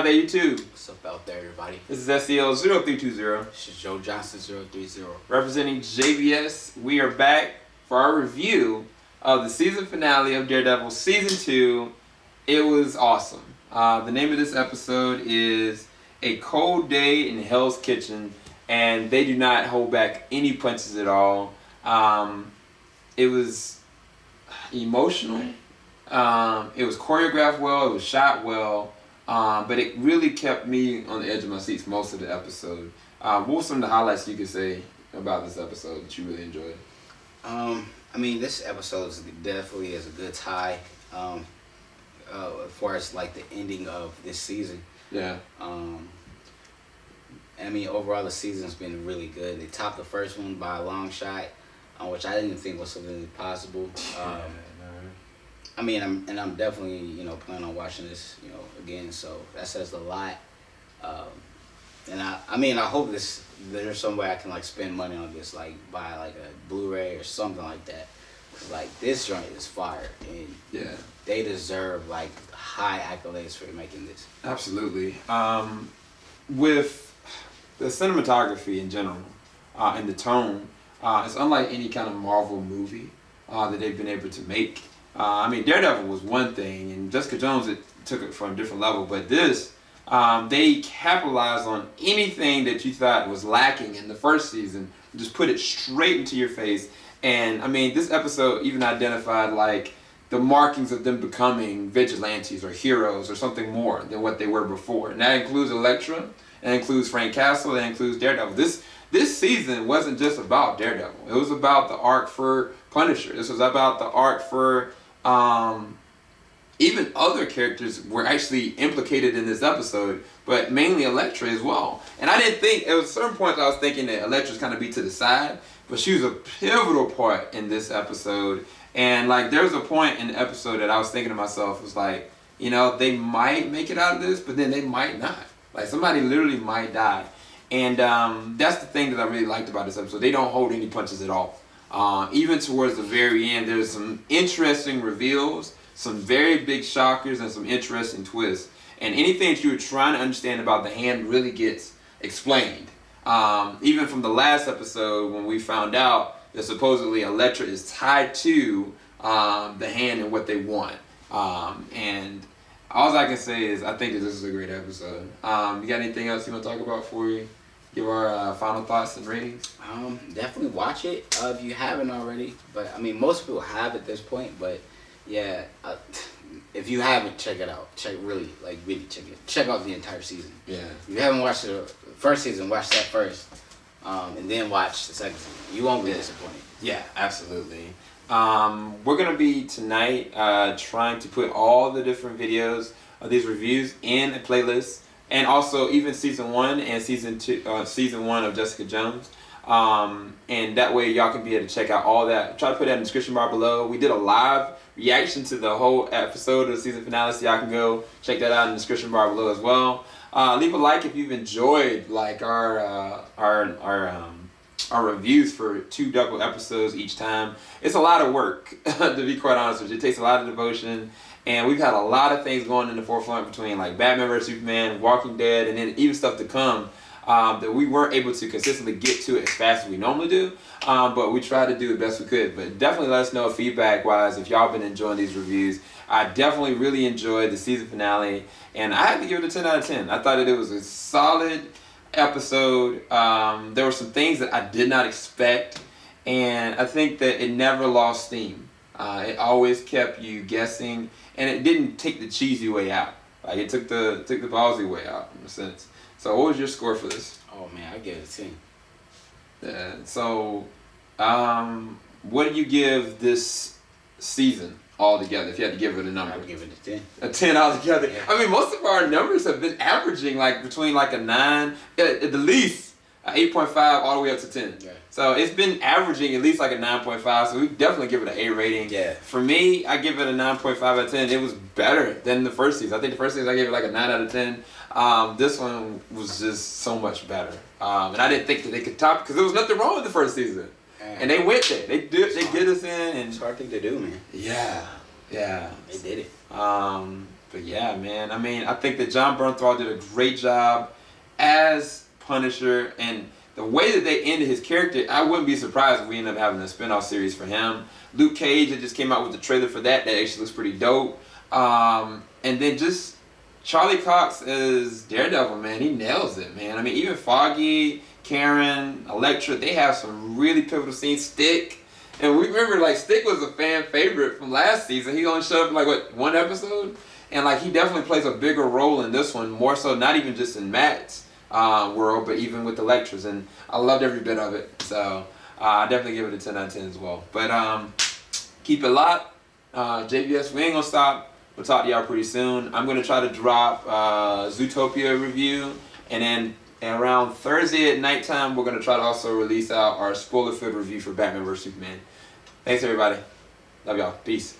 out there, YouTube? What's up out there, everybody? This is SEL 0320. This is Joe Johnson 030. Representing JBS. We are back for our review of the season finale of Daredevil Season 2. It was awesome. The name of this episode is A Cold Day in Hell's Kitchen, and they do not hold back any punches at all. It was emotional. It was choreographed well. It was shot well. But it really kept me on the edge of my seats most of the episode. What were some of the highlights you could say about this episode that you really enjoyed? I mean, this episode is definitely is a good tie as far as like the ending of this season. Yeah. I mean, overall the season's been really good. They topped the first one by a long shot, which I didn't think was something possible. I mean, I'm definitely, planning on watching this, again. So that says a lot. And I hope there's some way I can like spend money on this, like buy like a Blu-ray or something like that. 'Cause like this joint is fire, and Yeah. they deserve like high accolades for making this. Absolutely. With the cinematography in general and the tone, it's unlike any kind of Marvel movie that they've been able to make. I mean, Daredevil was one thing, and Jessica Jones took it from a different level. But this, they capitalized on anything that you thought was lacking in the first season, just put it straight into your face. And I mean, this episode even identified like the markings of them becoming vigilantes or heroes or something more than what they were before. And that includes Elektra, that includes Frank Castle, that includes Daredevil. This season wasn't just about Daredevil. It was about the arc for Punisher. This was about the arc for even other characters were actually implicated in this episode, but mainly Elektra as well. And I didn't think, at certain points I was thinking that Elektra's kind of be to the side, but she was a pivotal part in this episode. And like there was a point in the episode that I was thinking to myself, was like, they might make it out of this, but then they might not. Like somebody literally might die. And that's the thing that I really liked about this episode. They don't hold any punches at all. Even towards the very end, there's some interesting reveals, some very big shockers, and some interesting twists. And anything that you were trying to understand about the hand really gets explained. Even from the last episode when we found out that supposedly Elektra is tied to the hand and what they want. And all I can say is I think that this is a great episode. You got anything else you want to talk about before we give our final thoughts and ratings? Definitely watch it if you haven't already. But I mean, most people have at this point. But yeah, if you haven't, check it out. Really check it. Check out the entire season. Yeah. If you haven't watched the first season, watch that first, and then watch the second season. You won't be disappointed. Yeah, absolutely. We're gonna be tonight trying to put all the different videos of these reviews in a playlist. And also even season 1 and season 2, season 1 of Jessica Jones. And that way y'all can be able to check out all that. Try to put that in the description bar below. We did a live reaction to the whole episode of the season finale, so y'all can go check that out in the description bar below as well. Leave a like if you've enjoyed like our reviews for 2 double episodes each time. It's a lot of work, to be quite honest with you. It takes a lot of devotion. And we've had a lot of things going in the forefront between like Batman vs Superman, Walking Dead, and then even stuff to come that we weren't able to consistently get to as fast as we normally do. But we tried to do the best we could. But definitely let us know feedback-wise if y'all been enjoying these reviews. I definitely really enjoyed the season finale. And I had to give it a 10 out of 10. I thought that it was a solid episode. There were some things that I did not expect. And I think that it never lost steam. It always kept you guessing. And it didn't take the cheesy way out. Like it took the ballsy way out in a sense. So what was your score for this? Oh man, I give it a 10. Yeah. So, what do you give this season altogether? If you had to give it a number, I'd give it a 10. A 10 altogether. Yeah. I mean, most of our numbers have been averaging like between like a 9, at the least 8.5 all the way up to 10. Yeah. So it's been averaging at least like a 9.5. So we definitely give it an A rating. Yeah. For me, I give it a 9.5 out of 10. It was better than the first season. I think the first season I gave it like a 9 out of 10. This one was just so much better. And I didn't think that they could top it because there was nothing wrong with the first season. And they went there. They did us in. And It's a hard thing to do, man. yeah. They did it. But yeah, man. I mean, I think that Jon Bernthal did a great job as Punisher, and the way that they ended his character, I wouldn't be surprised if we end up having a spin-off series for him. Luke Cage, that just came out with the trailer for that. That actually looks pretty dope. And then just Charlie Cox as Daredevil, man. He nails it, man. I mean, even Foggy, Karen, Elektra, they have some really pivotal scenes. Stick. And we remember, like, Stick was a fan favorite from last season. He only showed up, like, what, one episode? And, like, he definitely plays a bigger role in this one, more so not even just in Matt's world, but even with the Electras. And I loved every bit of it. So I definitely give it a 10 out of 10 as well. But keep it locked. JBS, we ain't going to stop. We'll talk to y'all pretty soon. I'm going to try to drop Zootopia review. And then around Thursday at nighttime, we're going to try to also release out our spoiler-filled review for Batman vs. Superman. Thanks, everybody. Love y'all. Peace.